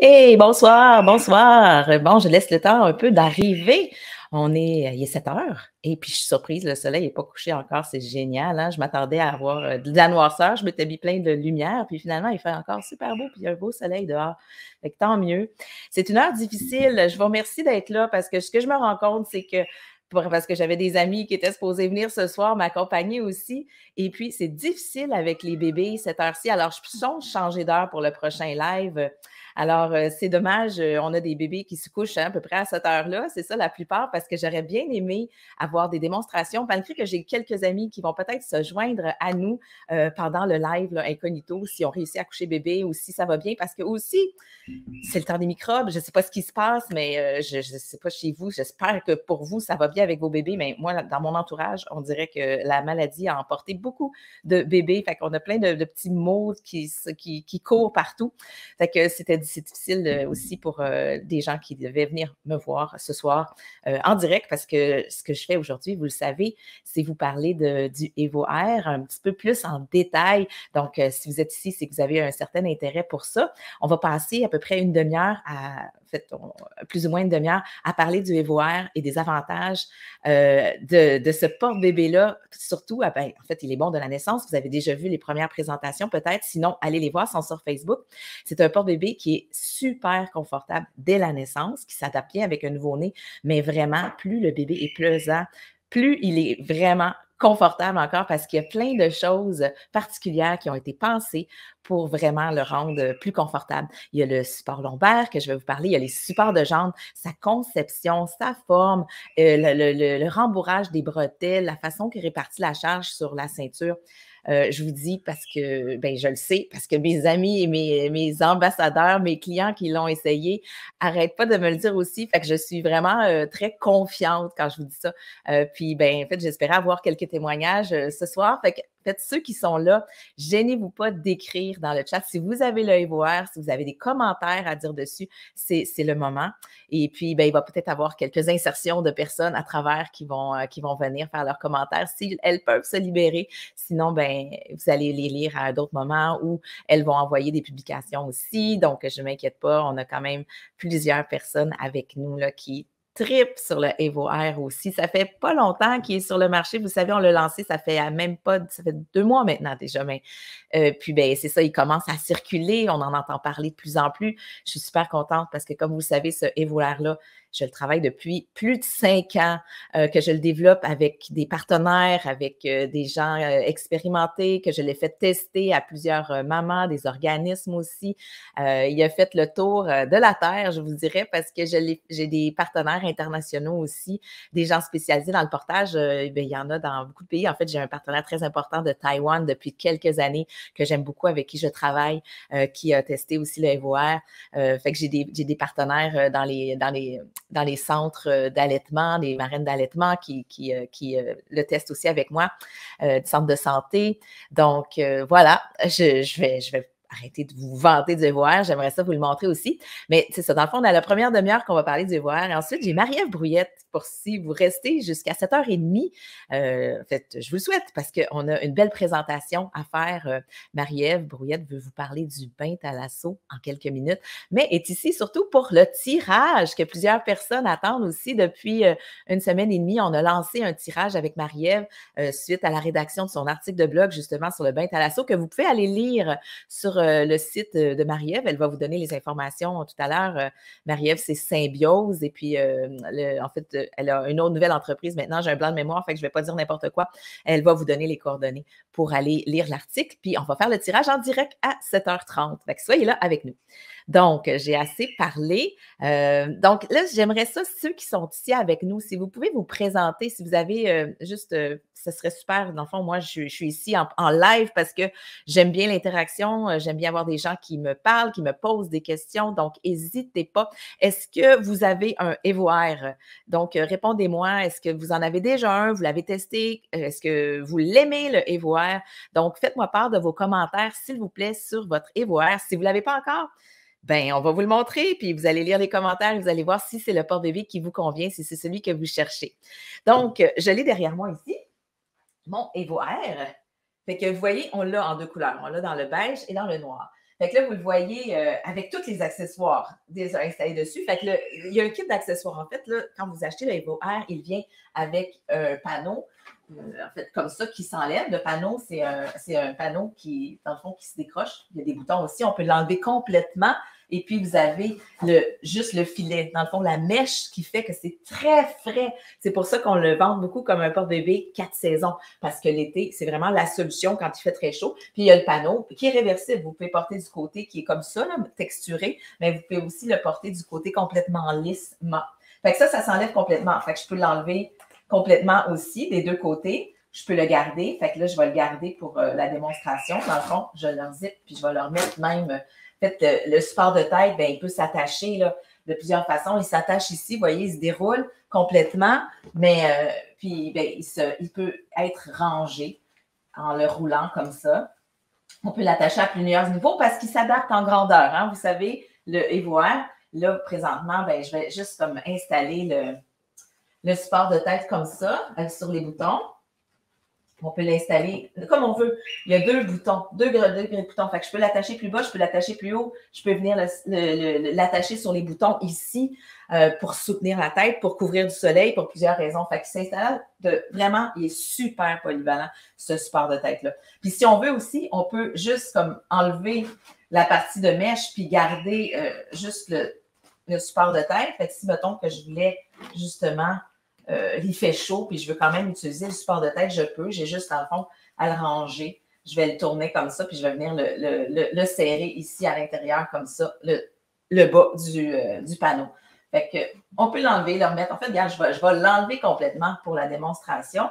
Hey, bonsoir, bonsoir. Bon, je laisse le temps un peu d'arriver. Il est 7 heures et puis je suis surprise, le soleil n'est pas couché encore, c'est génial, hein? Je m'attendais à avoir de la noirceur, je m'étais mis plein de lumière, puis finalement, il fait encore super beau, puis il y a un beau soleil dehors. Fait que tant mieux. C'est une heure difficile. Je vous remercie d'être là parce que ce que je me rends compte, c'est que parce que j'avais des amis qui étaient supposés venir ce soir m'accompagner aussi. Et puis, c'est difficile avec les bébés cette heure-ci. Alors, je songe changer d'heure pour le prochain live. Alors, c'est dommage, on a des bébés qui se couchent, hein, à peu près à cette heure-là. C'est ça la plupart parce que j'aurais bien aimé avoir des démonstrations, malgré que j'ai quelques amis qui vont peut-être se joindre à nous pendant le live là, incognito, si on réussit à coucher bébé ou si ça va bien, parce que aussi, c'est le temps des microbes. Je ne sais pas ce qui se passe, mais je ne sais pas chez vous. J'espère que pour vous, ça va bien avec vos bébés. Mais moi, dans mon entourage, on dirait que la maladie a emporté beaucoup de bébés. Fait qu'on a plein de petits maux qui courent partout. Fait que c'est difficile aussi pour des gens qui devaient venir me voir ce soir en direct parce que ce que je fais aujourd'hui, vous le savez, c'est vous parler du EvoR un petit peu plus en détail. Donc, si vous êtes ici, c'est que vous avez un certain intérêt pour ça. On va passer à peu près une demi-heure plus ou moins une demi-heure à parler du EvoR et des avantages de ce porte-bébé-là. Surtout, en fait, il est bon de la naissance. Vous avez déjà vu les premières présentations peut-être. Sinon, allez les voir, ils sont sur Facebook. C'est un porte-bébé qui est super confortable dès la naissance, qui s'adapte bien avec un nouveau-né, mais vraiment, plus le bébé est pesant, plus il est vraiment confortable encore parce qu'il y a plein de choses particulières qui ont été pensées pour vraiment le rendre plus confortable. Il y a le support lombaire que je vais vous parler, il y a les supports de jambes, sa conception, sa forme, le rembourrage des bretelles, la façon qu'il répartit la charge sur la ceinture. Je vous dis parce que, ben, je le sais, parce que mes amis et mes ambassadeurs, mes clients qui l'ont essayé, n'arrêtent pas de me le dire aussi. Fait que je suis vraiment très confiante quand je vous dis ça. Puis, ben, en fait, j'espérais avoir quelques témoignages ce soir. Fait que, en fait, ceux qui sont là, gênez-vous pas d'écrire dans le chat. Si vous avez l'œil voir, si vous avez des commentaires à dire dessus, c'est le moment. Et puis, ben, il va peut-être avoir quelques insertions de personnes à travers qui vont venir faire leurs commentaires si elles peuvent se libérer. Sinon, ben, vous allez les lire à d'autres moments où elles vont envoyer des publications aussi. Donc, je ne m'inquiète pas. On a quand même plusieurs personnes avec nous là, qui tripent sur le EvoR aussi. Ça fait pas longtemps qu'il est sur le marché. Vous savez, on l'a lancé, ça fait 2 mois maintenant déjà. Mais, puis, ben, c'est ça, il commence à circuler. On en entend parler de plus en plus. Je suis super contente parce que, comme vous le savez, ce EvoR-là, je le travaille depuis plus de 5 ans, que je le développe avec des partenaires, avec des gens expérimentés, que je l'ai fait tester à plusieurs mamans, des organismes aussi. Il a fait le tour de la Terre, je vous dirais, parce que j'ai des partenaires internationaux aussi, des gens spécialisés dans le portage. Bien, il y en a dans beaucoup de pays. En fait, j'ai un partenaire très important de Taïwan depuis quelques années que j'aime beaucoup, avec qui je travaille, qui a testé aussi le EvoR. Fait que j'ai des partenaires dans les centres d'allaitement, des marraines d'allaitement qui le testent aussi avec moi, du centre de santé. Donc, voilà, je vais arrêter de vous vanter du EvoR. J'aimerais ça vous le montrer aussi. Mais c'est ça, dans le fond, on a la première demi-heure qu'on va parler du EvoR. Et ensuite, j'ai Marie-Ève Brouillette pour si vous restez jusqu'à 7h30. En fait, je vous le souhaite parce qu'on a une belle présentation à faire. Marie-Ève Brouillette veut vous parler du bain thalasso en quelques minutes, mais est ici surtout pour le tirage que plusieurs personnes attendent aussi depuis une semaine et demie. On a lancé un tirage avec Marie-Ève suite à la rédaction de son article de blog justement sur le bain thalasso que vous pouvez aller lire sur le site de Marie-Ève. Elle va vous donner les informations tout à l'heure. Marie-Ève, c'est Symbiose. Et puis, en fait, elle a une autre nouvelle entreprise maintenant. J'ai un blanc de mémoire, fait que je ne vais pas dire n'importe quoi. Elle va vous donner les coordonnées pour aller lire l'article. Puis, on va faire le tirage en direct à 7h30. Fait que soyez là avec nous. Donc, j'ai assez parlé. Donc, là, j'aimerais ça, ceux qui sont ici avec nous, si vous pouvez vous présenter, si vous avez juste, ce serait super. Dans le fond, moi, je suis ici en live parce que j'aime bien l'interaction. J'aime bien avoir des gens qui me parlent, qui me posent des questions. Donc, n'hésitez pas. Est-ce que vous avez un EvoR? Donc, répondez-moi. Est-ce que vous en avez déjà un? Vous l'avez testé? Est-ce que vous l'aimez, le EvoR? Donc, faites-moi part de vos commentaires, s'il vous plaît, sur votre EvoR. Si vous ne l'avez pas encore, ben, on va vous le montrer, puis vous allez lire les commentaires et vous allez voir si c'est le porte-bébé qui vous convient, si c'est celui que vous cherchez. Donc, je l'ai derrière moi ici, mon EvoR. Fait que vous voyez, on l'a en deux couleurs. On l'a dans le beige et dans le noir. Fait que là, vous le voyez avec tous les accessoires déjà installés dessus. Fait que là, il y a un kit d'accessoires. En fait, là, quand vous achetez le Evo Air, il vient avec un panneau, en fait, comme ça, qui s'enlève. Le panneau, c'est un panneau qui, dans le fond, qui se décroche. Il y a des boutons aussi. On peut l'enlever complètement. Et puis, vous avez juste le filet. Dans le fond, la mèche qui fait que c'est très frais. C'est pour ça qu'on le vend beaucoup comme un porte-bébé 4 saisons. Parce que l'été, c'est vraiment la solution quand il fait très chaud. Puis, il y a le panneau qui est réversible. Vous pouvez porter du côté qui est comme ça, là, texturé, mais vous pouvez aussi le porter du côté complètement lissement. Fait que ça s'enlève complètement. Fait que je peux l'enlever complètement aussi des deux côtés. Je peux le garder. Fait que là, je vais le garder pour la démonstration. Dans le fond, je le zip puis je vais le remettre même. En fait, le support de tête, bien, il peut s'attacher de plusieurs façons. Il s'attache ici, vous voyez, il se déroule complètement, mais puis bien, il peut être rangé en le roulant comme ça. On peut l'attacher à plusieurs niveaux parce qu'il s'adapte en grandeur. Hein? Vous savez, le Evo Air, là, présentement, bien, je vais juste comme installer le support de tête comme ça, sur les boutons. On peut l'installer comme on veut. Il y a deux boutons, deux boutons. Fait que je peux l'attacher plus bas, je peux l'attacher plus haut. Je peux venir l'attacher sur les boutons ici pour soutenir la tête, pour couvrir du soleil, pour plusieurs raisons. Fait qu'il s'installe vraiment, il est super polyvalent, ce support de tête-là. Puis si on veut aussi, on peut juste comme enlever la partie de mèche puis garder juste le support de tête. Fait que si, mettons que je voulais justement il fait chaud, puis je veux quand même utiliser le support de tête, je peux. J'ai juste, dans le fond, à le ranger. Je vais le tourner comme ça, puis je vais venir le serrer ici à l'intérieur, comme ça, le bas du panneau. Fait que, on peut l'enlever, le remettre. En fait, regarde, je vais l'enlever complètement pour la démonstration.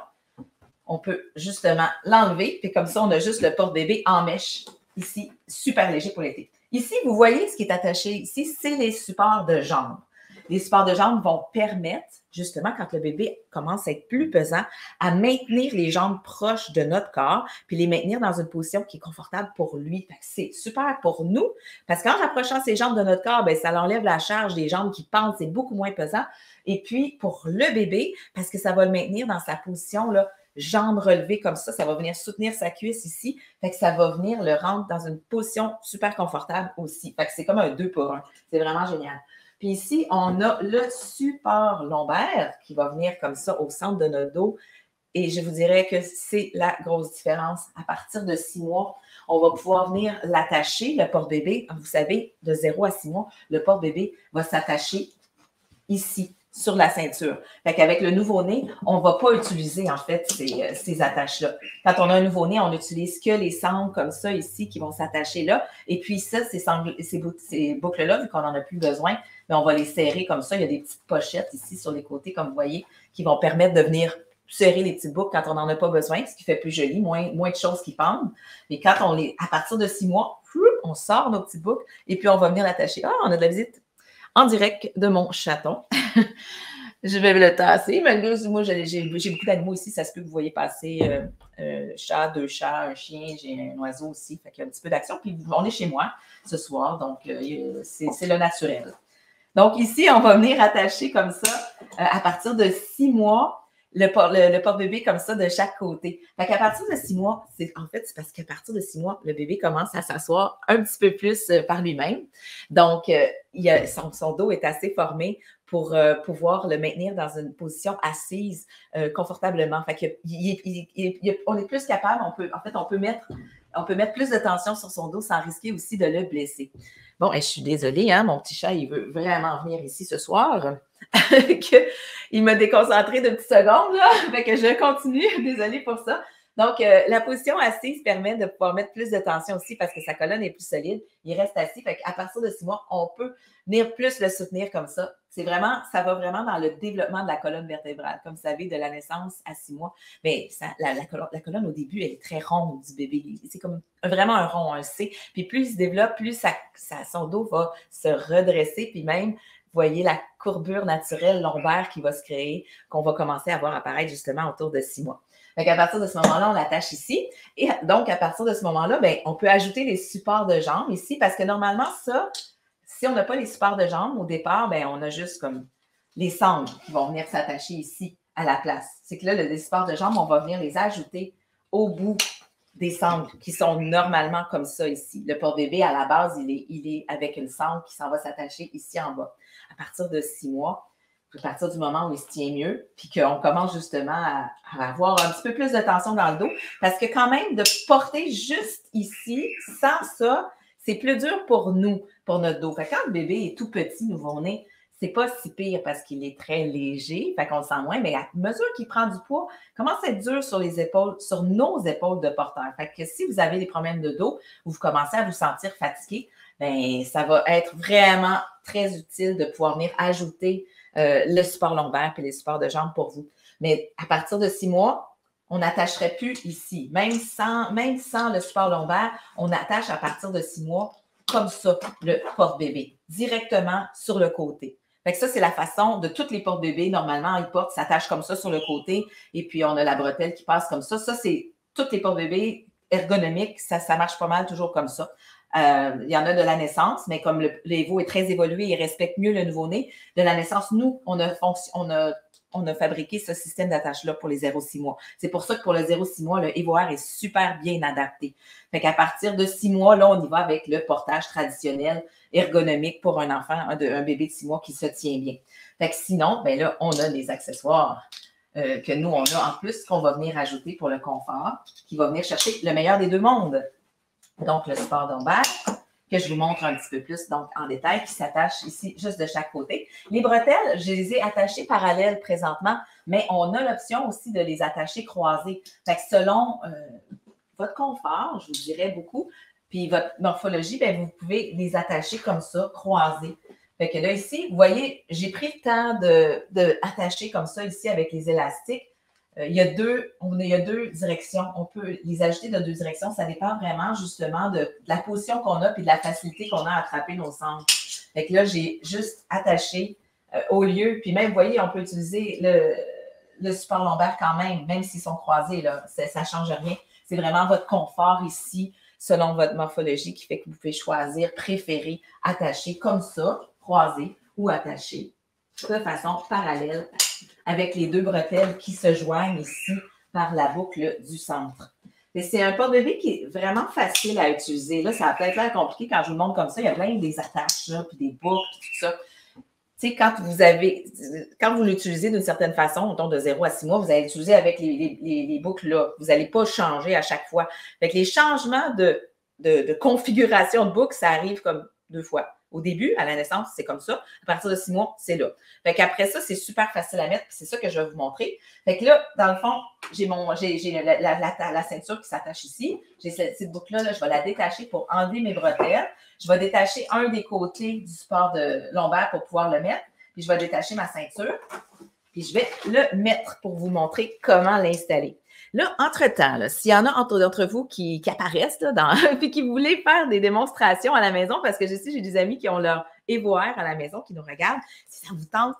On peut justement l'enlever, puis comme ça, on a juste le porte-bébé en mèche, ici, super léger pour l'été. Ici, vous voyez ce qui est attaché ici, c'est les supports de jambes. Les supports de jambes vont permettre, justement, quand le bébé commence à être plus pesant, à maintenir les jambes proches de notre corps, puis les maintenir dans une position qui est confortable pour lui. C'est super pour nous, parce qu'en rapprochant ses jambes de notre corps, bien, ça enlève la charge des jambes qui pendent, c'est beaucoup moins pesant. Et puis, pour le bébé, parce que ça va le maintenir dans sa position, là, jambes relevées comme ça va venir soutenir sa cuisse ici, fait que ça va venir le rendre dans une position super confortable aussi. Fait que c'est comme un 2 pour 1. C'est vraiment génial. Puis ici, on a le support lombaire qui va venir comme ça au centre de notre dos. Et je vous dirais que c'est la grosse différence. À partir de 6 mois, on va pouvoir venir l'attacher, le porte-bébé. Vous savez, de 0 à 6 mois, le porte-bébé va s'attacher ici, sur la ceinture. Fait qu'avec le nouveau-né, on ne va pas utiliser, en fait, ces attaches-là. Quand on a un nouveau-né, on n'utilise que les sangles comme ça ici qui vont s'attacher là. Et puis ça, ces boucles-là, vu qu'on n'en a plus besoin, mais on va les serrer comme ça. Il y a des petites pochettes ici sur les côtés, comme vous voyez, qui vont permettre de venir serrer les petites boucles quand on n'en a pas besoin, ce qui fait plus joli, moins de choses qui pendent. Et quand à partir de 6 mois, on sort nos petites boucles et puis on va venir l'attacher. Ah, on a de la visite en direct de mon chaton. Je vais le tasser. Malgré moi, j'ai beaucoup d'animaux ici. Ça se peut que vous voyez passer un chat, 2 chats, un chien. J'ai un oiseau aussi. Fait qu'il y a un petit peu d'action. Puis on est chez moi ce soir. Donc, c'est le naturel. Donc, ici, on va venir attacher comme ça à partir de 6 mois le porte-bébé comme ça de chaque côté. Fait qu'à partir de 6 mois, c'est parce qu'à partir de 6 mois, le bébé commence à s'asseoir un petit peu plus par lui-même. Donc, son dos est assez formé pour pouvoir le maintenir dans une position assise confortablement. Fait qu'on est plus capable, on peut mettre plus de tension sur son dos sans risquer aussi de le blesser. Bon, je suis désolée, hein, mon petit chat, il veut vraiment venir ici ce soir. Il m'a déconcentré de petites secondes, là. Fait que je continue. Désolée pour ça. Donc, la position assise permet de pouvoir mettre plus de tension aussi parce que sa colonne est plus solide. Il reste assis. Fait qu'à partir de 6 mois, on peut venir plus le soutenir comme ça. Ça va vraiment dans le développement de la colonne vertébrale. Comme vous savez, de la naissance à 6 mois, mais la colonne au début, elle est très ronde du bébé. C'est comme vraiment un rond, un C. Puis plus il se développe, plus son dos va se redresser. Puis même, vous voyez la courbure naturelle lombaire qui va se créer, qu'on va commencer à voir apparaître justement autour de 6 mois. Donc, à partir de ce moment-là, on l'attache ici. Et donc, à partir de ce moment-là, bien, on peut ajouter les supports de jambes ici parce que normalement, ça, si on n'a pas les supports de jambes au départ, bien, on a juste comme les sangles qui vont venir s'attacher ici à la place. C'est que là, les supports de jambes, on va venir les ajouter au bout des sangles qui sont normalement comme ça ici. Le porte-bébé, à la base, il est avec une sangle qui s'en va s'attacher ici en bas. À partir de 6 mois, à partir du moment où il se tient mieux, puis qu'on commence justement à avoir un petit peu plus de tension dans le dos, parce que quand même, de porter juste ici, sans ça, c'est plus dur pour nous, pour notre dos. Fait que quand le bébé est tout petit, nouveau-né, c'est pas si pire parce qu'il est très léger, fait qu'on le sent moins, mais à mesure qu'il prend du poids, commence à être dur sur les épaules, sur nos épaules de porteur. Fait que si vous avez des problèmes de dos ou vous commencez à vous sentir fatigué, bien, ça va être vraiment très utile de pouvoir venir ajouter le support lombaire et les supports de jambes pour vous. Mais à partir de 6 mois, on n'attacherait plus ici. Même sans le support lombaire, on attache à partir de 6 mois comme ça, le porte-bébé, directement sur le côté. Fait que ça, c'est la façon de toutes les portes-bébés. Normalement, ils portent, s'attachent comme ça sur le côté et puis on a la bretelle qui passe comme ça. Ça, c'est toutes les portes-bébés ergonomiques. Ça marche pas mal toujours comme ça. Il y en a de la naissance, mais comme l'Evo est très évolué, il respecte mieux le nouveau-né. De la naissance, nous, on a fabriqué ce système d'attache-là pour les 0-6 mois. C'est pour ça que pour le 0-6 mois, le EvoAir est super bien adapté. Fait qu'à partir de 6 mois, là, on y va avec le portage traditionnel ergonomique pour un enfant, un bébé de 6 mois qui se tient bien. Fait que sinon, ben là, on a des accessoires que nous, on a en plus qu'on va venir ajouter pour le confort, qui va venir chercher le meilleur des deux mondes. Donc, le support lombaire, que je vous montre un petit peu plus donc, en détail, qui s'attache ici juste de chaque côté. Les bretelles, je les ai attachées parallèles présentement, mais on a l'option aussi de les attacher croisées. Fait que selon votre confort, je vous dirais beaucoup, puis votre morphologie, bien, vous pouvez les attacher comme ça, croisées. Fait que là, ici, vous voyez, j'ai pris le temps de attacher comme ça ici avec les élastiques. Il y a deux directions. On peut les ajouter de 2 directions. Ça dépend vraiment justement de la position qu'on a et de la facilité qu'on a à attraper nos sangles. Fait que là, j'ai juste attaché au lieu. Puis même, vous voyez, on peut utiliser le support lombaire quand même s'ils sont croisés. Là, ça ne change rien. C'est vraiment votre confort ici, selon votre morphologie, qui fait que vous pouvez choisir, préférer attacher comme ça, croisé ou attaché de façon parallèle avec les 2 bretelles qui se joignent ici par la boucle du centre. C'est un porte-bébé qui est vraiment facile à utiliser. Là, ça va peut-être l'air compliqué quand je vous le montre comme ça. Il y a plein des attaches, là, puis des boucles, tout ça. Tu sais, quand vous l'utilisez d'une certaine façon, autour de 0 à 6 mois, vous allez l'utiliser avec les boucles là. Vous n'allez pas changer à chaque fois. Fait que les changements de configuration de boucles, ça arrive comme 2 fois. Au début, à la naissance, c'est comme ça. À partir de 6 mois, c'est là. Fait qu'après ça, c'est super facile à mettre, puis c'est ça que je vais vous montrer. Fait que là, dans le fond, j'ai la ceinture qui s'attache ici. J'ai cette petite boucle-là, là, je vais la détacher pour enlever mes bretelles. Je vais détacher un des côtés du support de lombaire pour pouvoir le mettre. Puis je vais détacher ma ceinture. Puis je vais le mettre pour vous montrer comment l'installer. Là, entre-temps, s'il y en a d'entre vous qui apparaissent là, puis qui voulaient faire des démonstrations à la maison, parce que je sais, j'ai des amis qui ont leur EvoAir à la maison, qui nous regardent, si ça vous tente,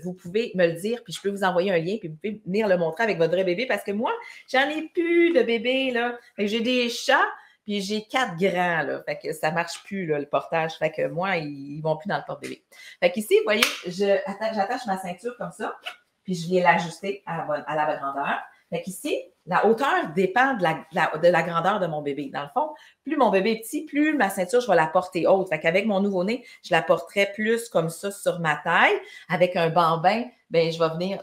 vous pouvez me le dire, puis je peux vous envoyer un lien, puis vous pouvez venir le montrer avec votre vrai bébé, parce que moi, j'en ai plus de bébés, là. Fait que j'ai des chats, puis j'ai 4 grands, là. Fait que ça marche plus, là, le portage. Fait que moi, ils vont plus dans le porte-bébé. Fait qu'ici, vous voyez, j'attache ma ceinture comme ça, puis je viens l'ajuster à la grandeur. Fait qu'ici, la hauteur dépend de la grandeur de mon bébé. Dans le fond, plus mon bébé est petit, plus ma ceinture, je vais la porter haute. Fait qu'avec mon nouveau-né, je la porterai plus comme ça sur ma taille. Avec un bambin, bien, je vais venir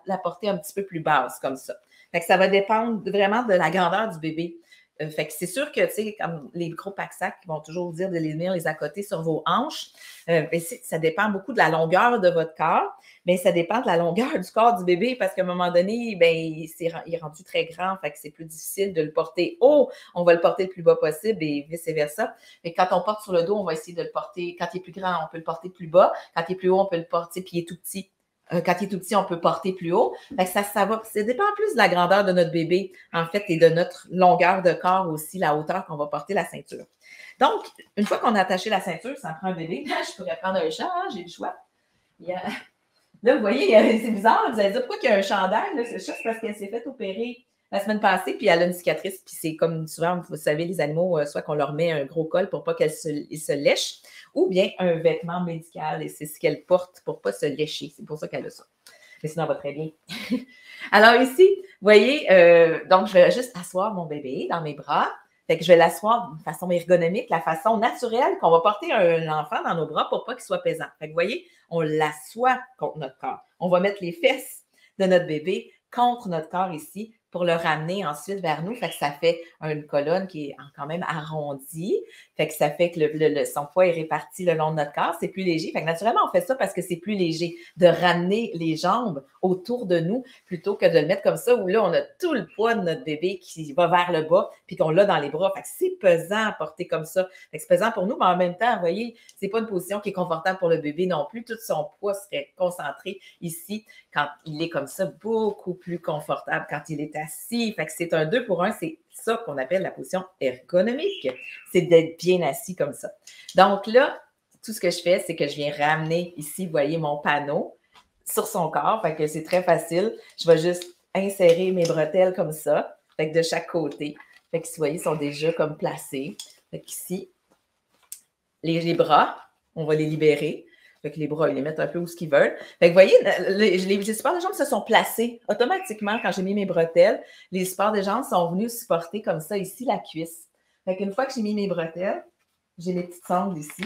la porter un petit peu plus basse comme ça. Fait que ça va dépendre vraiment de la grandeur du bébé. Fait que c'est sûr que, tu sais, comme les gros pack-sacs qui vont toujours vous dire de les venir les accoter sur vos hanches, ça dépend beaucoup de la longueur de votre corps, mais ça dépend de la longueur du corps du bébé parce qu'à un moment donné, bien, il est rendu très grand, fait que c'est plus difficile de le porter haut. On va le porter le plus bas possible et vice-versa. Mais quand on porte sur le dos, on va essayer de le porter, quand il est plus grand, on peut le porter plus bas. Quand il est plus haut, on peut le porter, puis il est tout petit. Quand il est tout petit, on peut porter plus haut. Fait que ça dépend plus de la grandeur de notre bébé, en fait, et de notre longueur de corps aussi, la hauteur qu'on va porter la ceinture. Donc, une fois qu'on a attaché la ceinture, ça prend un bébé. Je pourrais prendre un chat, hein, j'ai le choix. Là, vous voyez, c'est bizarre. Vous allez dire pourquoi il y a un chandail. Là? C'est juste parce qu'elle s'est fait opérer la semaine passée, puis elle a une cicatrice. Puis c'est comme souvent, vous savez, les animaux, soit qu'on leur met un gros col pour pas qu'ils se lèchent, ou bien un vêtement médical, et c'est ce qu'elle porte pour ne pas se lécher. C'est pour ça qu'elle a ça. mais sinon, ça va très bien. Alors ici, vous voyez, donc je vais juste asseoir mon bébé dans mes bras. Fait que je vais l'asseoir de façon ergonomique, la façon naturelle qu'on va porter un enfant dans nos bras pour pas qu'il soit pesant. Fait que vous voyez, on l'assoit contre notre corps. On va mettre les fesses de notre bébé contre notre corps ici pour le ramener ensuite vers nous. Fait que ça fait une colonne qui est quand même arrondie. Fait que ça fait que son poids est réparti le long de notre corps. C'est plus léger. Fait que naturellement, on fait ça parce que c'est plus léger de ramener les jambes autour de nous plutôt que de le mettre comme ça où là, on a tout le poids de notre bébé qui va vers le bas puis qu'on l'a dans les bras. Fait que c'est pesant à porter comme ça. Fait que c'est pesant pour nous, mais en même temps, vous voyez, c'est pas une position qui est confortable pour le bébé non plus. Tout son poids serait concentré ici quand il est comme ça, beaucoup plus confortable quand il est assis. Fait que c'est un 2 pour 1, c'est ça qu'on appelle la position ergonomique. C'est d'être bien assis comme ça. Donc là, tout ce que je fais, c'est que je viens ramener ici, vous voyez, mon panneau sur son corps. Fait que c'est très facile. Je vais juste insérer mes bretelles comme ça, fait que de chaque côté. Fait que, vous voyez, ils sont déjà comme placés. Fait qu'ici, les bras, on va les libérer. Fait que les bras, ils les mettent un peu où ce qu'ils veulent. Fait que vous voyez, les supports de jambes se sont placés automatiquement quand j'ai mis mes bretelles. Les supports de jambes sont venus supporter comme ça ici la cuisse. Fait qu'une fois que j'ai mis mes bretelles, j'ai mes petites sangles ici,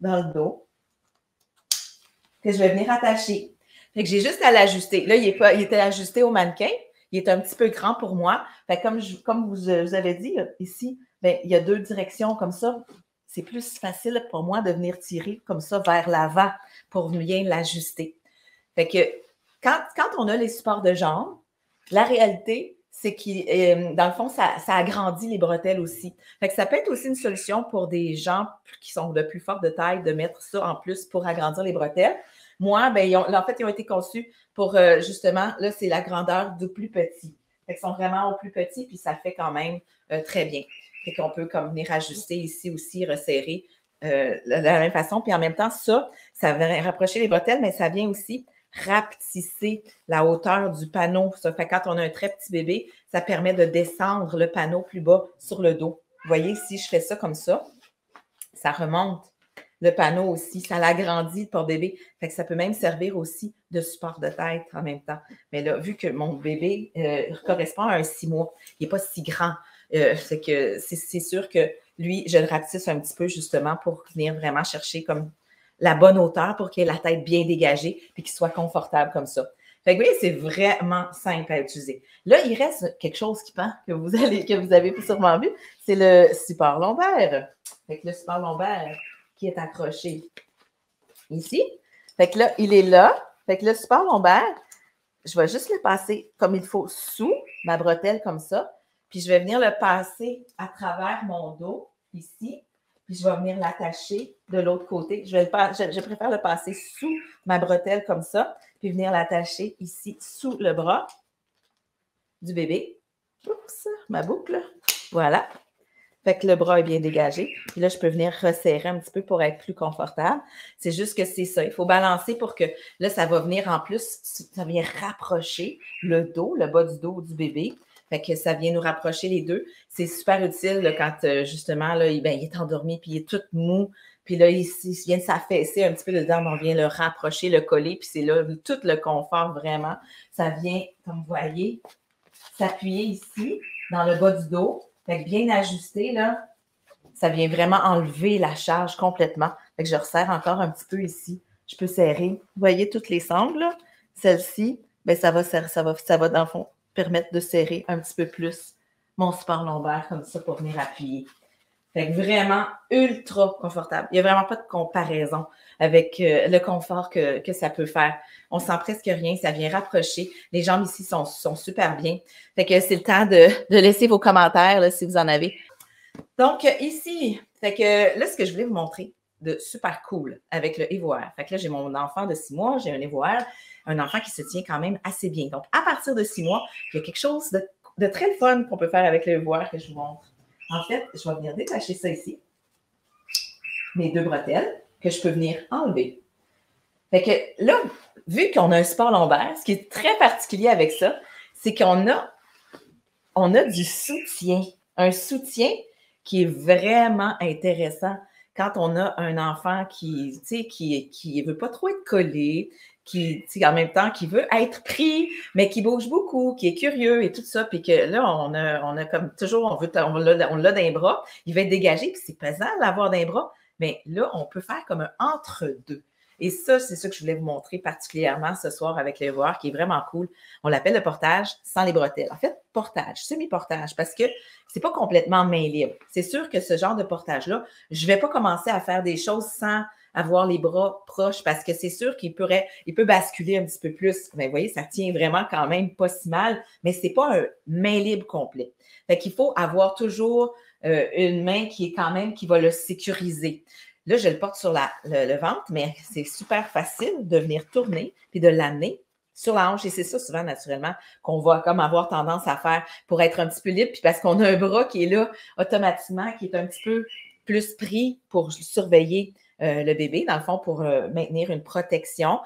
dans le dos, que je vais venir attacher. Fait que j'ai juste à l'ajuster. Là, il était ajusté au mannequin. Il est un petit peu grand pour moi. Fait que comme vous avez dit ici, bien, il y a 2 directions comme ça. C'est plus facile pour moi de venir tirer comme ça vers l'avant pour bien l'ajuster. Fait que quand on a les supports de jambes, la réalité, c'est que dans le fond, ça agrandit les bretelles aussi. Fait que ça peut être aussi une solution pour des gens qui sont de plus forte de taille de mettre ça en plus pour agrandir les bretelles. Moi, ben, en fait, ils ont été conçus pour justement, là, c'est la grandeur du plus petit. Fait qu'ils sont vraiment au plus petit, puis ça fait quand même très bien. Fait qu'on peut comme venir ajuster ici aussi, resserrer de la même façon. Puis en même temps, ça va rapprocher les bretelles, mais ça vient aussi rapetisser la hauteur du panneau. Ça fait quand on a un très petit bébé, ça permet de descendre le panneau plus bas sur le dos. Vous voyez, si je fais ça comme ça remonte le panneau aussi, ça l'agrandit pour bébé. Fait que ça peut même servir aussi de support de tête en même temps. Mais là, vu que mon bébé correspond à un 6 mois, il n'est pas si grand. C'est que c'est sûr que lui, je le rapetisse un petit peu justement pour venir vraiment chercher comme la bonne hauteur pour qu'il ait la tête bien dégagée et qu'il soit confortable comme ça. Fait que oui, c'est vraiment simple à utiliser. Là, il reste quelque chose qui pend que vous avez sûrement vu, c'est le support lombaire. Fait que le support lombaire qui est accroché ici. Fait que là, il est là. Fait que le support lombaire, je vais juste le passer comme il faut sous ma bretelle comme ça. Puis je vais venir le passer à travers mon dos ici. Puis je vais venir l'attacher de l'autre côté. Je préfère le passer sous ma bretelle comme ça. Puis venir l'attacher ici sous le bras du bébé. Oups, ma boucle. Voilà. Fait que le bras est bien dégagé. Puis là, je peux venir resserrer un petit peu pour être plus confortable. C'est juste que c'est ça. Il faut balancer pour que là, ça va venir en plus, ça vient rapprocher le dos, le bas du dos du bébé. Fait que ça vient nous rapprocher les deux. C'est super utile là, quand justement, là, il est endormi, puis il est tout mou. Puis là, il vient de s'affaisser un petit peu dedans, on vient le rapprocher, le coller, puis c'est là tout le confort vraiment. Ça vient, comme vous voyez, s'appuyer ici, dans le bas du dos. Fait que bien ajusté, là, ça vient vraiment enlever la charge complètement. Fait que je resserre encore un petit peu ici. Je peux serrer. Vous voyez toutes les sangles, là? Celle-ci, bien, ça va, dans le fond, permettre de serrer un petit peu plus mon support lombaire comme ça pour venir appuyer. Fait que vraiment ultra confortable. Il n'y a vraiment pas de comparaison avec le confort que ça peut faire. On sent presque rien, ça vient rapprocher. Les jambes ici sont super bien. Fait que c'est le temps de laisser vos commentaires là, si vous en avez. Donc ici, fait que là, ce que je voulais vous montrer de super cool avec le EvoAir. Fait que là, j'ai mon enfant de 6 mois, j'ai un EvoAir, un enfant qui se tient quand même assez bien. Donc, à partir de 6 mois, il y a quelque chose de très fun qu'on peut faire avec le EvoAir que je vous montre. En fait, je vais venir détacher ça ici, mes 2 bretelles, que je peux venir enlever. Fait que là, vu qu'on a un support lombaire, ce qui est très particulier avec ça, c'est qu'on a du soutien. Un soutien qui est vraiment intéressant quand on a un enfant qui ne veut pas trop être collé, qui, tu sais, en même temps, qui veut être pris, mais qui bouge beaucoup, qui est curieux et tout ça. Puis que là, on a comme toujours, on l'a dans les bras, il va être dégagé, puis c'est pesant de l'avoir dans les bras. Mais là, on peut faire comme un entre-deux. Et ça, c'est ça que je voulais vous montrer particulièrement ce soir avec les voir, qui est vraiment cool. On l'appelle le portage sans les bretelles. En fait, portage, semi-portage, parce que c'est pas complètement main libre. C'est sûr que ce genre de portage-là, je vais pas commencer à faire des choses sans avoir les bras proches parce que c'est sûr qu'il peut basculer un petit peu plus. Mais vous voyez, ça tient vraiment quand même pas si mal, mais c'est pas un main libre complet. Fait qu'il faut avoir toujours une main qui est quand même, qui va le sécuriser. Là, je le porte sur le ventre, mais c'est super facile de venir tourner puis de l'amener sur la hanche. Et c'est ça, souvent, naturellement, qu'on va comme avoir tendance à faire pour être un petit peu libre. Puis parce qu'on a un bras qui est là automatiquement, qui est un petit peu plus pris pour surveiller le bébé, dans le fond, pour maintenir une protection.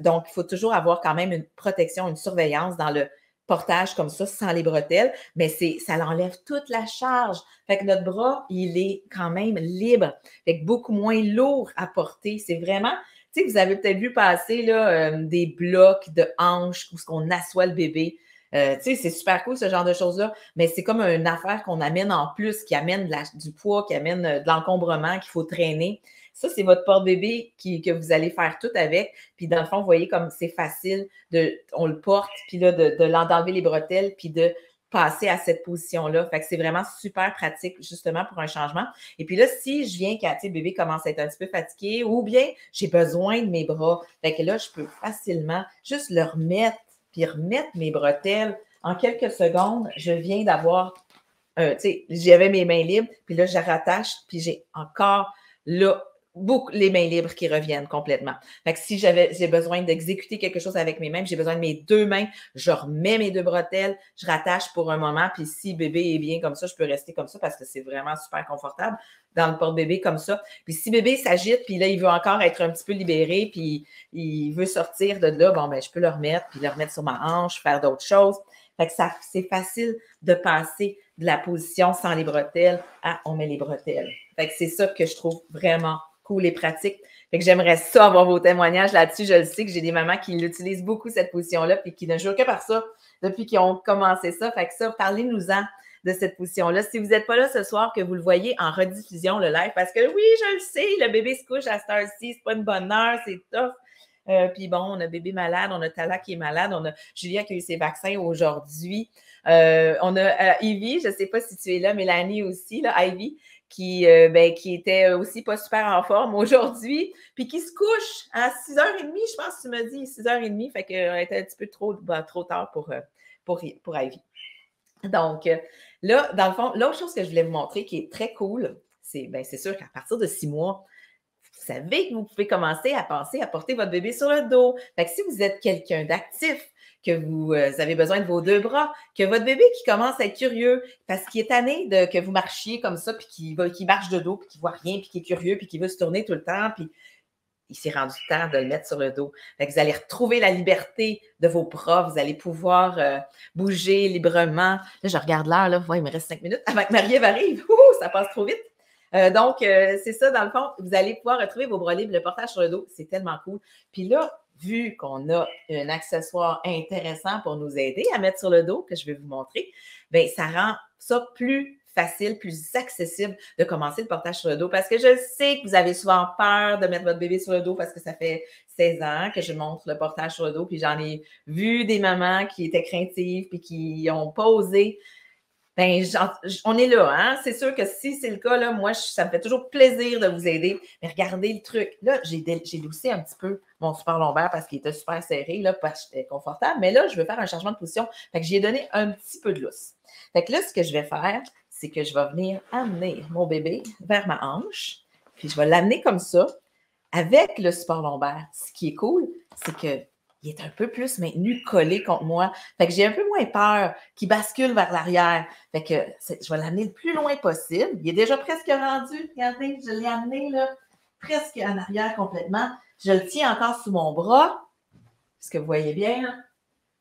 Donc, il faut toujours avoir quand même une protection, une surveillance dans le portage comme ça, sans les bretelles, mais ça l'enlève toute la charge. Fait que notre bras, il est quand même libre. Fait que beaucoup moins lourd à porter. C'est vraiment, tu sais, vous avez peut-être vu passer là, des blocs de hanches où on assoit le bébé. Tu sais, c'est super cool ce genre de choses-là, mais c'est comme une affaire qu'on amène en plus, qui amène du poids, qui amène de l'encombrement qu'il faut traîner. Ça, c'est votre porte-bébé que vous allez faire tout avec. Puis dans le fond, vous voyez comme c'est facile, on le porte, puis là, d'enlever les bretelles, puis de passer à cette position-là. Fait que c'est vraiment super pratique, justement, pour un changement. Et puis là, si je viens, quand le bébé commence à être un petit peu fatigué, ou bien j'ai besoin de mes bras, fait que là, je peux facilement juste le remettre, puis remettre mes bretelles. En quelques secondes, je viens d'avoir, tu sais, j'avais mes mains libres, puis là, je rattache, puis j'ai encore là les mains libres qui reviennent complètement. Fait que si j'ai besoin d'exécuter quelque chose avec mes mains, j'ai besoin de mes deux mains, je remets mes deux bretelles, je rattache pour un moment, puis si bébé est bien comme ça, je peux rester comme ça parce que c'est vraiment super confortable dans le porte-bébé comme ça. Puis si bébé s'agite, puis là, il veut encore être un petit peu libéré, puis il veut sortir de là, bon, ben je peux le remettre, puis le remettre sur ma hanche, faire d'autres choses. Fait que c'est facile de passer de la position sans les bretelles à on met les bretelles. Fait que c'est ça que je trouve vraiment cool et pratique. Fait que j'aimerais ça avoir vos témoignages là-dessus. Je le sais que j'ai des mamans qui l'utilisent beaucoup, cette position-là, puis qui ne jouent que par ça depuis qu'ils ont commencé ça. Fait que ça, parlez-nous-en de cette position-là. Si vous n'êtes pas là ce soir, que vous le voyez en rediffusion, le live, parce que oui, je le sais, le bébé se couche à cette heure-ci, c'est pas une bonne heure, c'est tough. Puis bon, on a bébé malade, on a Tala qui est malade, on a Julia qui a eu ses vaccins aujourd'hui. On a Ivy, je ne sais pas si tu es là, Mélanie aussi, là, Ivy, qui était aussi pas super en forme aujourd'hui, puis qui se couche à 6h30, je pense que tu m'as dit 6h30, fait qu'elle était un petit peu trop tard pour Ivy. Donc, là, dans le fond, l'autre chose que je voulais vous montrer qui est très cool, c'est sûr qu'à partir de 6 mois, vous savez que vous pouvez commencer à penser à porter votre bébé sur le dos. Fait que si vous êtes quelqu'un d'actif, que vous avez besoin de vos deux bras, que votre bébé qui commence à être curieux parce qu'il est tanné que vous marchiez comme ça, puis qu'il marche de dos, puis qu'il ne voit rien, puis qu'il est curieux, puis qu'il veut se tourner tout le temps, puis il s'est rendu temps de le mettre sur le dos. Fait que vous allez retrouver la liberté de vos bras, vous allez pouvoir bouger librement. Là, je regarde l'heure, là, ouais, il me reste 5 minutes avant que Marie-Ève arrive. Ça passe trop vite. Donc, c'est ça, dans le fond, vous allez pouvoir retrouver vos bras libres, le portage sur le dos, c'est tellement cool. Puis là, vu qu'on a un accessoire intéressant pour nous aider à mettre sur le dos, que je vais vous montrer, bien, ça rend ça plus facile, plus accessible de commencer le portage sur le dos parce que je sais que vous avez souvent peur de mettre votre bébé sur le dos parce que ça fait 16 ans que je montre le portage sur le dos, puis j'en ai vu des mamans qui étaient craintives puis qui n'ont pas osé. Ben, on est là, hein? C'est sûr que si c'est le cas, là, moi, ça me fait toujours plaisir de vous aider. Mais regardez le truc. Là, j'ai loussé un petit peu mon support lombaire parce qu'il était super serré, là, parce que j'étais confortable. Mais là, je veux faire un changement de position. Fait que j'y ai donné un petit peu de lousse. Fait que là, ce que je vais faire, c'est que je vais venir amener mon bébé vers ma hanche. Puis je vais l'amener comme ça avec le support lombaire. Ce qui est cool, c'est que il est un peu plus maintenu, collé contre moi. Fait que j'ai un peu moins peur qu'il bascule vers l'arrière. Fait que je vais l'amener le plus loin possible. Il est déjà presque rendu. Regardez, je l'ai amené là, presque en arrière complètement. Je le tiens encore sous mon bras. Est-ce que vous voyez bien? Là?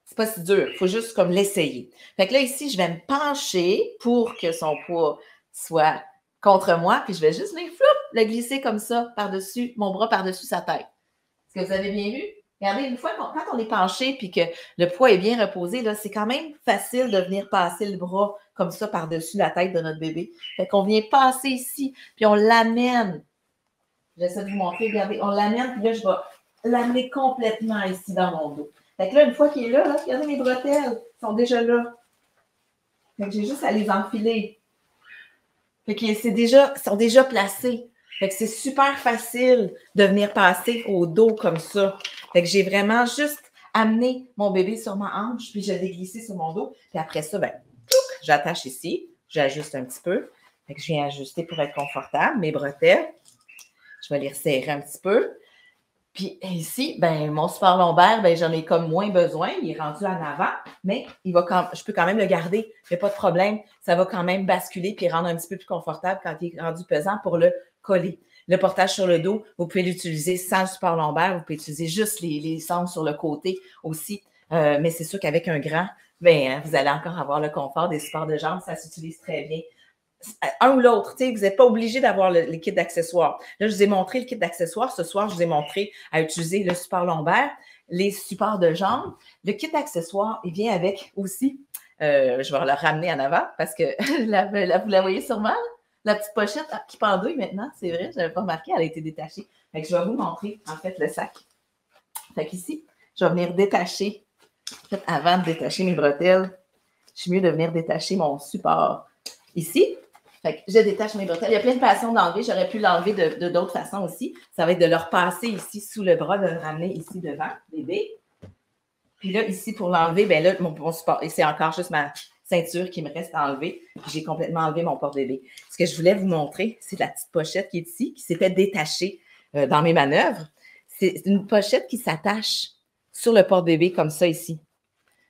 C'est pas si dur. Il faut juste comme l'essayer. Fait que là, ici, je vais me pencher pour que son poids soit contre moi. Puis je vais juste le glisser comme ça par-dessus, mon bras par-dessus sa tête. Est-ce que vous avez bien vu? Regardez, une fois quand on est penché puis que le poids est bien reposé, là, c'est quand même facile de venir passer le bras comme ça par-dessus la tête de notre bébé. Fait qu'on vient passer ici, puis on l'amène. J'essaie de vous montrer, regardez, on l'amène, puis là, je vais l'amener complètement ici dans mon dos. Fait que là, une fois qu'il est là, regardez mes bretelles, sont déjà là. Fait que j'ai juste à les enfiler. Fait que sont déjà placés. Fait que c'est super facile de venir passer au dos comme ça. Fait que j'ai vraiment juste amené mon bébé sur ma hanche, puis je l'ai glissé sur mon dos. Puis après ça, ben, j'attache ici, j'ajuste un petit peu. Fait que je viens ajuster pour être confortable. Mes bretelles, je vais les resserrer un petit peu. Puis ici, ben, mon support lombaire, ben, j'en ai comme moins besoin. Il est rendu en avant, mais je peux quand même le garder. Il n'y a pas de problème. Ça va quand même basculer puis rendre un petit peu plus confortable quand il est rendu pesant pour le coller. Le portage sur le dos, vous pouvez l'utiliser sans le support lombaire. Vous pouvez utiliser juste les sangles sur le côté aussi. Mais c'est sûr qu'avec un grand, ben, vous allez encore avoir le confort des supports de jambes. Ça s'utilise très bien. Un ou l'autre, vous n'êtes pas obligé d'avoir le kit d'accessoires. Là, je vous ai montré le kit d'accessoires. Ce soir, je vous ai montré à utiliser le support lombaire, les supports de jambes. Le kit d'accessoires, il vient avec aussi, je vais le ramener en avant parce que vous la voyez sûrement, la petite pochette qui pendouille maintenant, c'est vrai, je n'avais pas remarqué, elle a été détachée. Fait que je vais vous montrer, en fait, le sac. Fait qu'ici, je vais venir détacher, en fait, avant de détacher mes bretelles, je suis mieux de venir détacher mon support ici. Fait que je détache mes bretelles. Il y a plein de façons d'enlever. J'aurais pu l'enlever de d'autres façons aussi. Ça va être de le repasser ici sous le bras, de le ramener ici devant, bébé. Puis là, ici, pour l'enlever, ben là, mon support, et c'est encore juste ma ceinture qui me reste à enlever. J'ai complètement enlevé mon porte-bébé. Ce que je voulais vous montrer, c'est la petite pochette qui est ici, qui s'est fait détacher dans mes manœuvres. C'est une pochette qui s'attache sur le porte-bébé comme ça ici.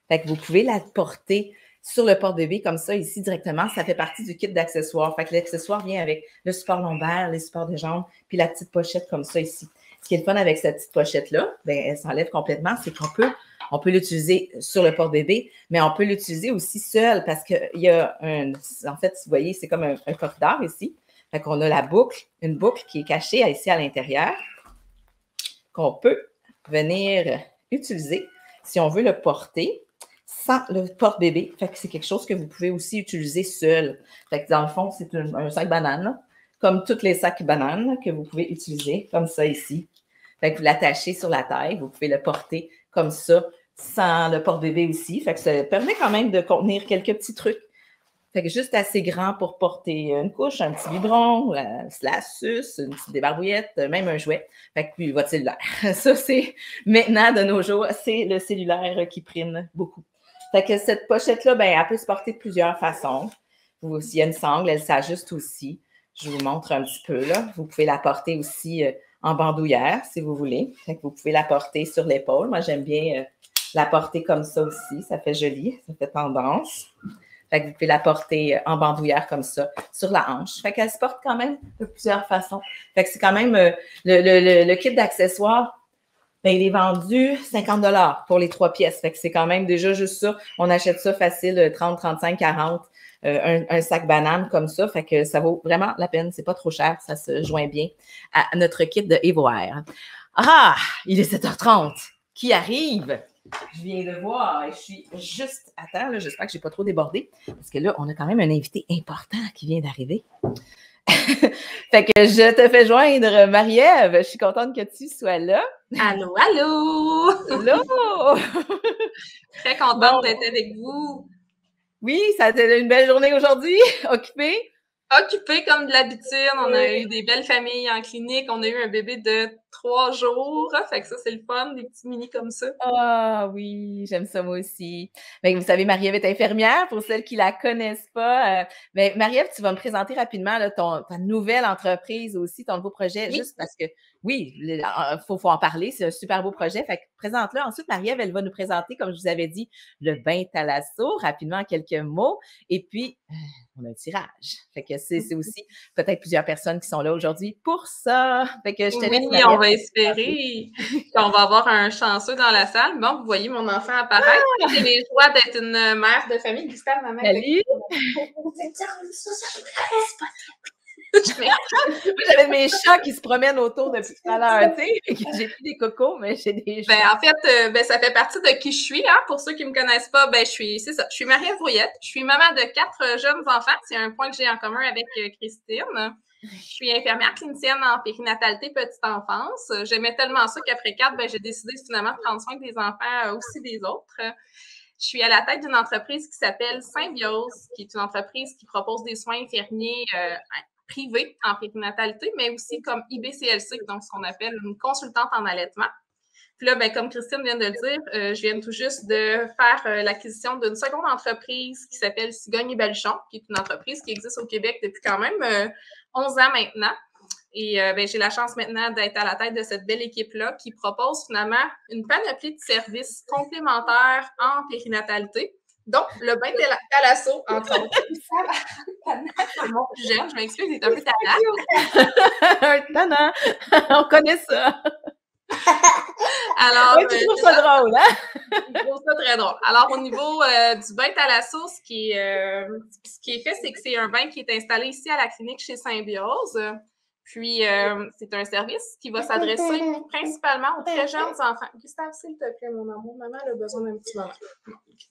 Fait que vous pouvez la porter sur le porte-bébé comme ça ici directement. Ça fait partie du kit d'accessoires. Fait que l'accessoire vient avec le support lombaire, les supports de jambes, puis la petite pochette comme ça ici. Ce qui est le fun avec cette petite pochette-là, ben, elle s'enlève complètement, c'est on peut l'utiliser sur le porte-bébé, mais on peut l'utiliser aussi seul parce qu'il y a en fait, vous voyez, c'est comme un corridor ici. Fait qu'on a une boucle qui est cachée ici à l'intérieur, qu'on peut venir utiliser si on veut le porter sans le porte-bébé. Fait que c'est quelque chose que vous pouvez aussi utiliser seul. Fait que dans le fond, c'est un sac banane, là, comme tous les sacs bananes là, que vous pouvez utiliser, comme ça ici. Fait que vous l'attachez sur la taille, vous pouvez le porter comme ça, sans le porte-bébé aussi. Fait que ça permet quand même de contenir quelques petits trucs. Fait que juste assez grand pour porter une couche, un petit biberon, la suce, une petite débarbouillette, même un jouet. Fait que puis votre cellulaire. Ça, c'est maintenant, de nos jours, c'est le cellulaire qui prime beaucoup. Fait que cette pochette-là, ben, elle peut se porter de plusieurs façons. S'il y a une sangle, elle s'ajuste aussi. Je vous montre un petit peu, là. Vous pouvez la porter aussi en bandoulière, si vous voulez. Fait que vous pouvez la porter sur l'épaule. Moi, j'aime bien la porter comme ça aussi. Ça fait joli, ça fait tendance. Fait que vous pouvez la porter en bandoulière comme ça, sur la hanche. Fait qu'elle se porte quand même de plusieurs façons. Fait que c'est quand même le kit d'accessoires, ben, il est vendu 50 $ pour les 3 pièces. Fait que c'est quand même déjà juste ça. On achète ça facile, 30, 35, 40, un sac banane comme ça. Fait que ça vaut vraiment la peine. C'est pas trop cher. Ça se joint bien à notre kit de EvoAir. Ah! Il est 7h30. Qui arrive? Je viens de voir et je suis juste à terre. J'espère que je n'ai pas trop débordé parce que là, on a quand même un invité important qui vient d'arriver. Fait que je te fais joindre, Marie-Ève. Je suis contente que tu sois là. Allô, allô! Allô! Très contente d'être avec vous. Oui, ça a été une belle journée aujourd'hui. Occupée? Occupée comme de l'habitude. On a eu des belles familles en clinique. On a eu un bébé de 3 jours. Fait que ça, c'est le fun, des petits mini comme ça. Ah oui, j'aime ça moi aussi. Bien, vous savez, Marie-Ève est infirmière, pour celles qui la connaissent pas. Mais Marie-Ève, tu vas me présenter rapidement là, ta nouvelle entreprise aussi, ton nouveau projet, Oui. juste parce que, oui, il faut en parler, c'est un super beau projet. Fait que présente-le. Ensuite, Marie-Ève, elle va nous présenter, comme je vous avais dit, le bain Thalasso, rapidement en quelques mots. Et puis, on a un tirage. Fait que c'est aussi peut-être plusieurs personnes qui sont là aujourd'hui pour ça. Fait que je te laisse, Oui, on va espérer qu'on va avoir un chanceux dans la salle. Bon, vous voyez mon enfant apparaître. J'ai les joies d'être une mère de famille. Gustave, ma mère. Salut! J'avais mes chats qui se promènent autour depuis tout à l'heure, tu sais. J'ai plus des cocos, mais j'ai des chats. En fait, ça fait partie de qui je suis. Hein. Pour ceux qui me connaissent pas, c'est ça. Je suis Marie-Ève Brouillette. Je suis maman de 4 jeunes enfants. C'est un point que j'ai en commun avec Christine. Je suis infirmière clinicienne en périnatalité petite enfance. J'aimais tellement ça qu'après 4, j'ai décidé finalement de prendre soin des enfants aussi des autres. Je suis à la tête d'une entreprise qui s'appelle Symbiose, qui est une entreprise qui propose des soins infirmiers privés en périnatalité, mais aussi comme IBCLC, donc ce qu'on appelle une consultante en allaitement. Puis là, comme Christine vient de le dire, je viens tout juste de faire l'acquisition d'une seconde entreprise qui s'appelle Cigogne et Baluchon, qui est une entreprise qui existe au Québec depuis quand même 11 ans maintenant. Et j'ai la chance maintenant d'être à la tête de cette belle équipe-là qui propose finalement une panoplie de services complémentaires en périnatalité, dont le bain thalasso, entre autres. C'est mon plus jeune, je m'excuse, il est un peu tannant. Un tannant, on connaît ça. Alors, tu trouves ça drôle, hein? Je trouve ça très drôle. Alors, au niveau du bain thalasso, ce qui est fait, c'est que c'est un bain qui est installé ici à la clinique chez Symbiose. Puis, c'est un service qui va s'adresser principalement aux très jeunes enfants. Gustave, s'il te plaît, mon amour, maman a besoin d'un petit moment.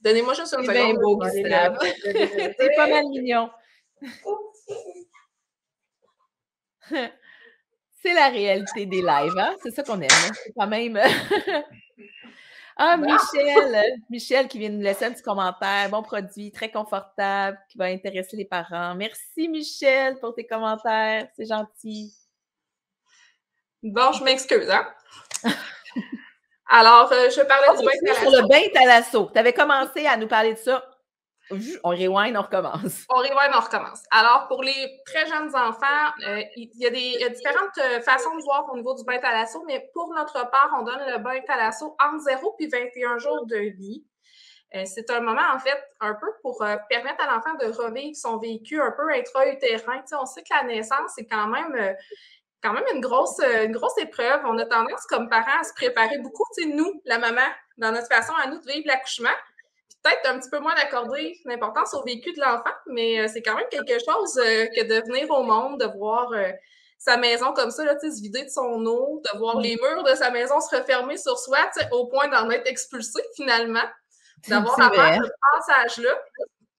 Donnez-moi juste une seconde. C'est bien beau, Gustave. C'est pas mal mignon. C'est la réalité des lives, hein? C'est ça qu'on aime. Hein? C'est quand même... Ah, Michel qui vient nous laisser un petit commentaire. Bon produit, très confortable, qui va intéresser les parents. Merci, Michel, pour tes commentaires. C'est gentil. Bon, je m'excuse, hein? Alors, je parlais du bain thalasso. Sur le bain thalasso. Tu avais commencé à nous parler de ça. On rewind, on recommence. On rewind, on recommence. Alors, pour les très jeunes enfants, il y a différentes façons de voir au niveau du bain thalasso, mais pour notre part, on donne le bain thalasso entre 0 et 21 jours de vie. C'est un moment, en fait, un peu pour permettre à l'enfant de revivre son vécu un peu intra-utérin. On sait que la naissance, c'est quand même une grosse épreuve. On a tendance, comme parents, à se préparer beaucoup. Nous, la maman, dans notre façon à nous de vivre l'accouchement, peut-être un petit peu moins d'accorder une importance au vécu de l'enfant, mais c'est quand même quelque chose que de venir au monde, de voir sa maison comme ça, là, se vider de son eau, de voir les murs de sa maison se refermer sur soi, au point d'en être expulsé finalement, d'avoir à faire ce passage-là.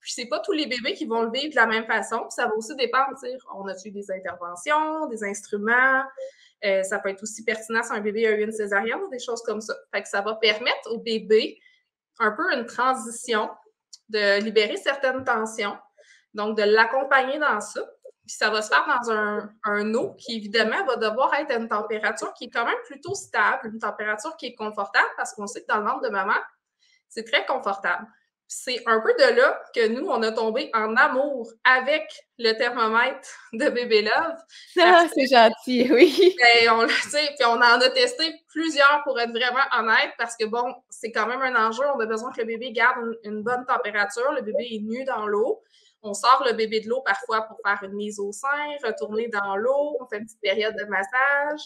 Puis c'est pas tous les bébés qui vont le vivre de la même façon. Ça va aussi dépendre, on a-tu des interventions, des instruments, ça peut être aussi pertinent si un bébé a eu une césarienne ou des choses comme ça. Fait que ça va permettre au bébé un peu une transition, de libérer certaines tensions, donc de l'accompagner dans ça. Puis ça va se faire dans un eau qui, évidemment, va devoir être à une température qui est quand même plutôt stable, une température qui est confortable, parce qu'on sait que dans le ventre de maman, c'est très confortable. C'est un peu de là que nous, on a tombé en amour avec le thermomètre de Bébé Love. Ah, c'est gentil, oui. Puis on en a testé plusieurs pour être vraiment honnête, parce que bon, c'est quand même un enjeu. On a besoin que le bébé garde une bonne température. Le bébé est nu dans l'eau. On sort le bébé de l'eau parfois pour faire une mise au sein, retourner dans l'eau, on fait une petite période de massage.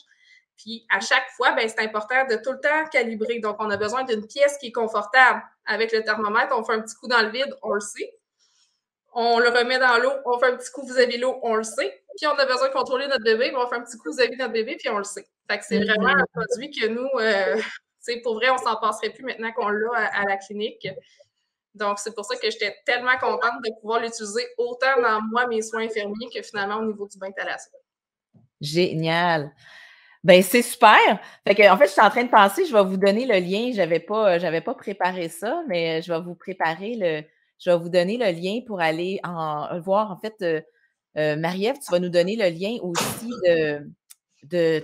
Puis, à chaque fois, c'est important de tout le temps calibrer. Donc, on a besoin d'une pièce qui est confortable. Avec le thermomètre, on fait un petit coup dans le vide, on le sait. On le remet dans l'eau, on fait un petit coup vis-à-vis l'eau, on le sait. Puis, on a besoin de contrôler notre bébé, on fait un petit coup vis-à-vis notre bébé, puis on le sait. Fait que c'est vraiment un produit que nous, pour vrai, on s'en passerait plus maintenant qu'on l'a à la clinique. Donc, c'est pour ça que j'étais tellement contente de pouvoir l'utiliser autant dans mes soins infirmiers que finalement au niveau du bain thalasso. Génial! C'est super. Fait que, en fait, je suis en train de penser, je vais vous donner le lien. J'avais pas préparé ça, mais je vais vous donner le lien pour aller voir. En fait, Marie-Ève, tu vas nous donner le lien aussi de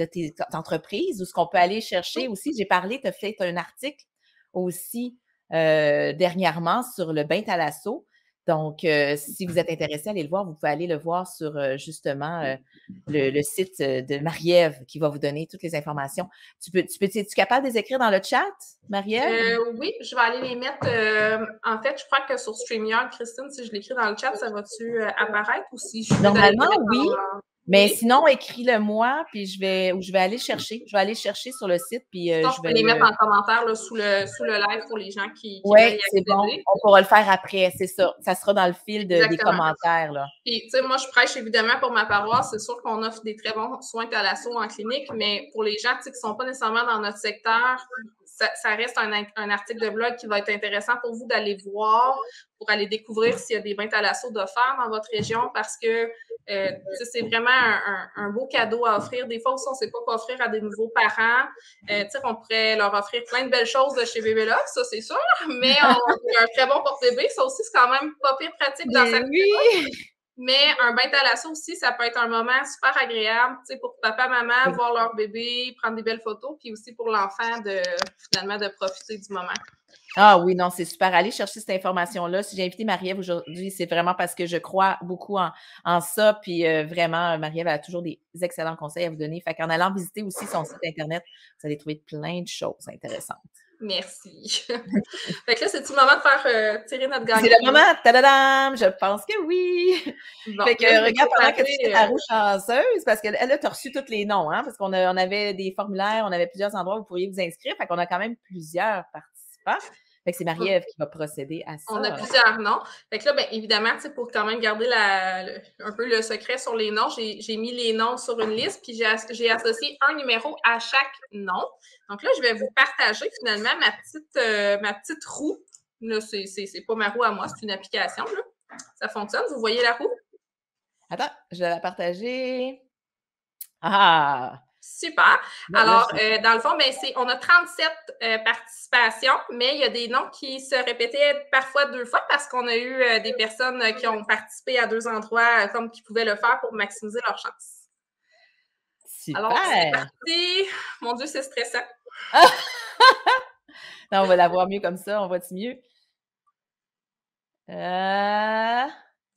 tes entreprises, où ce qu'on peut aller chercher aussi. J'ai parlé, tu as fait un article aussi dernièrement sur le bain thalasso. Donc, si vous êtes intéressé à aller le voir, vous pouvez aller le voir sur justement le site de Marie-Ève qui va vous donner toutes les informations. Es-tu capable de les écrire dans le chat, Marie-Ève? Oui, je vais aller les mettre. En fait, je crois que sur StreamYard, Christine, si je l'écris dans le chat, ça va-tu apparaître ou si je Normalement, oui. Mais Oui. sinon, écris-le-moi, puis je vais aller chercher. Je vais aller chercher sur le site, puis Sinon, je je vais peux les mettre le... en commentaire là, sous le live pour les gens qui veulent Oui, y c'est bon. accéder. On pourra le faire après, c'est ça. Ça sera dans le fil des Exactement. commentaires, là. Puis, tu sais, moi, je prêche évidemment pour ma paroisse. C'est sûr qu'on offre des très bons soins thalasso en clinique, mais pour les gens qui ne sont pas nécessairement dans notre secteur, ça reste un article de blog qui va être intéressant pour vous d'aller voir, pour aller découvrir s'il y a des bains thalasso d'offerts dans votre région parce que c'est vraiment un beau cadeau à offrir. Des fois aussi, on ne sait pas quoi offrir à des nouveaux parents. On pourrait leur offrir plein de belles choses de chez Bébé Love, ça c'est sûr, mais on a un très bon porte-bébé. Ça aussi, c'est quand même pas pire pratique dans sa Oui! Mais un bain thalasso aussi, ça peut être un moment super agréable, tu sais, pour papa, maman, voir leur bébé, prendre des belles photos, puis aussi pour l'enfant finalement de profiter du moment. Ah oui, non, c'est super. Allez chercher cette information-là. Si j'ai invité Marie-Ève aujourd'hui, c'est vraiment parce que je crois beaucoup en ça. Puis vraiment, Marie-Ève a toujours des excellents conseils à vous donner. Fait qu'en allant visiter aussi son site Internet, vous allez trouver plein de choses intéressantes. Merci. Fait que là, c'est-tu le moment de faire tirer notre gagnant? C'est le moment, tadadam! Je pense que oui! Bon, Fait que là, regarde, pendant que tu fais ta roue chanceuse, parce que là, tu as reçu tous les noms, hein, parce qu'on avait des formulaires, on avait plusieurs endroits où vous pourriez vous inscrire. Fait qu'on a quand même plusieurs participants. Fait que c'est Marie-Ève qui va procéder à ça. On a plusieurs noms. Fait que là, bien évidemment, pour quand même garder un peu le secret sur les noms, j'ai mis les noms sur une liste, puis j'ai associé un numéro à chaque nom. Donc là, je vais vous partager finalement ma petite roue. Là, c'est pas ma roue à moi, c'est une application. Là. Ça fonctionne. Vous voyez la roue? Attends, je vais la partager. Ah! Super. Là, Alors, dans le fond, on a 37 participations, mais il y a des noms qui se répétaient parfois 2 fois parce qu'on a eu des personnes qui ont participé à 2 endroits comme qui pouvaient le faire pour maximiser leur chance. Super! Alors, c'est parti. Mon Dieu, c'est stressant. Non, on va la voir mieux comme ça. On voit-tu mieux?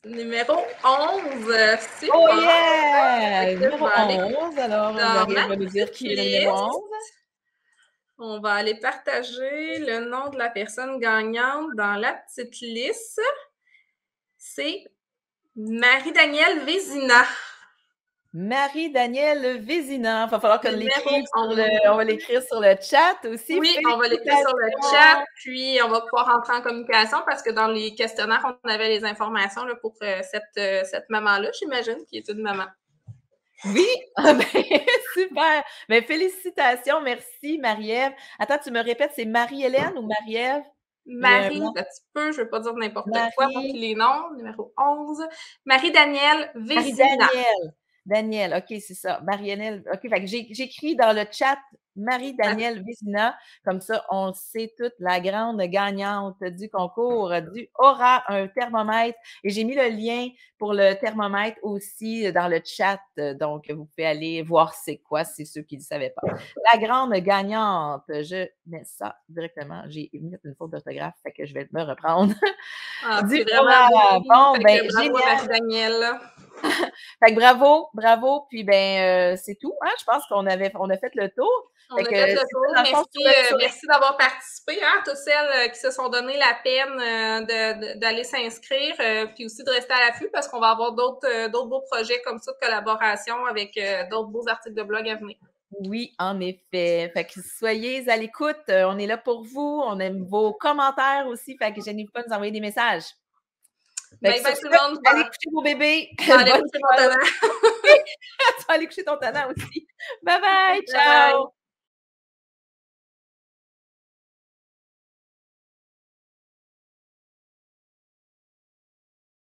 Numéro 11. Super. Oh yeah! Numéro 11. Alors, Marie va nous dire qui est le numéro 11. On va aller partager le nom de la personne gagnante dans la petite liste. C'est Marie-Danielle Vézina. Marie-Danielle Vézina. Il va falloir qu'on l'écrive on va l'écrire sur le chat aussi. Oui, on va l'écrire sur le chat, puis on va pouvoir entrer en communication parce que dans les questionnaires, on avait les informations là, pour cette maman-là, j'imagine, qui est une maman. Oui, super. Mais félicitations, merci Marie-Ève. Attends, tu me répètes, c'est Marie-Hélène ou Marie-Ève? Marie, un petit peu, je ne veux pas dire n'importe quoi, donc les noms, numéro 11. Marie-Danielle Vézina. Marie-Danielle. Danielle, OK, c'est ça. Marie-Danielle. OK, fait que j'écris dans le chat Marie-Danielle Vézina. Comme ça, on sait toute la grande gagnante du concours aura un thermomètre. Et j'ai mis le lien pour le thermomètre aussi dans le chat. Donc, vous pouvez aller voir c'est quoi, c'est ceux qui ne savaient pas. La grande gagnante, je mets ça directement. J'ai mis une faute d'orthographe, fait que je vais me reprendre. C'est vraiment bon, ben, bravo Marie-Danielle. Fait que bravo, puis c'est tout, hein? Je pense qu'on a fait le tour. On a fait le tour. Merci d'avoir participé, hein, toutes celles qui se sont donné la peine d'aller s'inscrire, puis aussi de rester à l'affût parce qu'on va avoir d'autres beaux projets comme ça de collaboration avec d'autres beaux articles de blog à venir. Oui, en effet. Fait que soyez à l'écoute. On est là pour vous. On aime vos commentaires aussi. Fait que gênez-vous pas de nous envoyer des messages. Bye bye tout le monde. Allez coucher vos bébés. Allez coucher ton tannant. Tu vas aller coucher ton tannant aussi. Bye bye. Ciao.